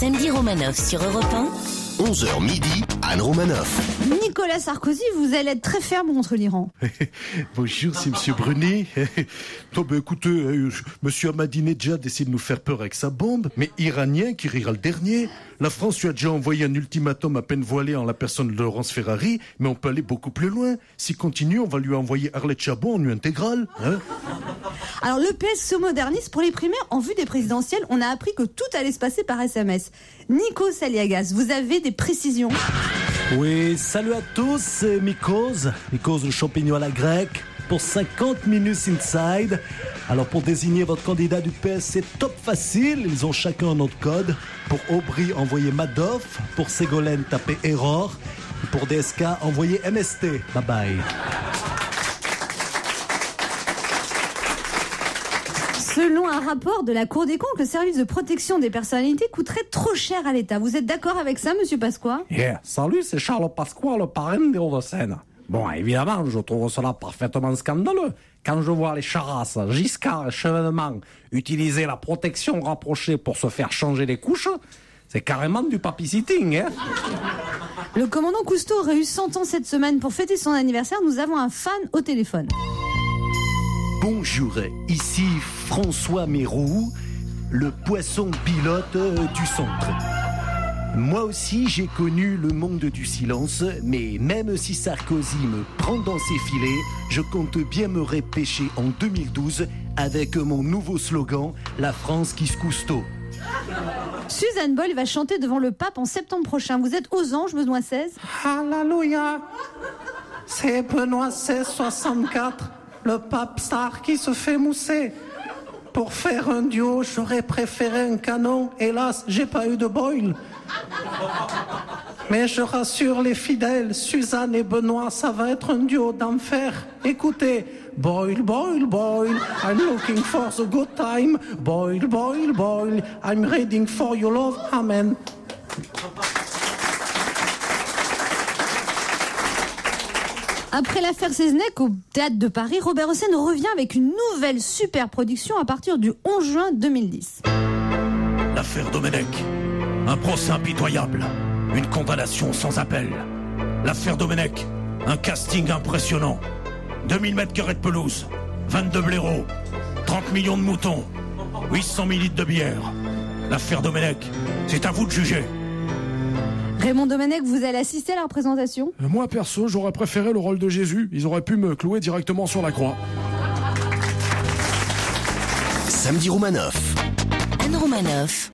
Samedi Romanoff sur Europe 1. 11h midi, Anne Romanoff. Nicolas Sarkozy, vous allez être très ferme contre l'Iran. Bonjour, c'est Monsieur Brunet. Écoutez, Monsieur Ahmadinejad essaie de nous faire peur avec sa bombe, mais iranien qui rira le dernier. La France lui a déjà envoyé un ultimatum à peine voilé en la personne de Laurence Ferrari, mais on peut aller beaucoup plus loin. S'il continue, on va lui envoyer Arlette Chabot en nu intégrale. Alors le PS se modernise. Pour les primaires, en vue des présidentielles, on a appris que tout allait se passer par SMS. Nico Saliagas, vous avez des précisions? Oui, salut à tous, c'est Mikos le champignon à la grecque, pour 50 minutes inside. Alors pour désigner votre candidat du PS, c'est top facile, ils ont chacun un autre code. Pour Aubry, envoyez Madoff, pour Ségolène, tapez Error, et pour DSK, envoyez MST. Bye bye. Selon un rapport de la Cour des comptes, le service de protection des personnalités coûterait trop cher à l'État. Vous êtes d'accord avec ça, monsieur Pasqua? Salut, c'est Charles Pasqua, le parrain des Hauts-de-Seine. Bon, évidemment, je trouve cela parfaitement scandaleux. Quand je vois les Charras, Giscard et Chevènement utiliser la protection rapprochée pour se faire changer les couches, c'est carrément du papy-sitting, hein. Le commandant Cousteau aurait eu 100 ans cette semaine. Pour fêter son anniversaire, nous avons un fan au téléphone. Bonjour, ici François Mérou, le poisson pilote du centre. Moi aussi, j'ai connu le monde du silence, mais même si Sarkozy me prend dans ses filets, je compte bien me repêcher en 2012 avec mon nouveau slogan « La France qui se cousteau ». Suzanne Boyle va chanter devant le pape en septembre prochain. Vous êtes aux anges, Benoît XVI? Alléluia. C'est Benoît XVI 64, le pape star qui se fait mousser. Pour faire un duo, j'aurais préféré un canon. Hélas, j'ai pas eu de Boyle. Mais je rassure les fidèles, Suzanne et Benoît, ça va être un duo d'enfer. Écoutez, Boyle, Boyle, Boyle, I'm looking for the good time. Boyle, Boyle, Boyle, I'm reading for your love. Amen. Après l'affaire Seznec au Théâtre de Paris, Robert Hossein revient avec une nouvelle super production à partir du 11 juin 2010. L'affaire Domenech, un procès impitoyable, une condamnation sans appel. L'affaire Domenech, un casting impressionnant. 2000 mètres carrés de pelouse, 22 blaireaux, 30 millions de moutons, 800 000 litres de bière. L'affaire Domenech, c'est à vous de juger. Raymond Domenech, vous allez assister à la représentation? Moi, perso, j'aurais préféré le rôle de Jésus. Ils auraient pu me clouer directement sur la croix. Samedi Romanoff. Anne Romanoff.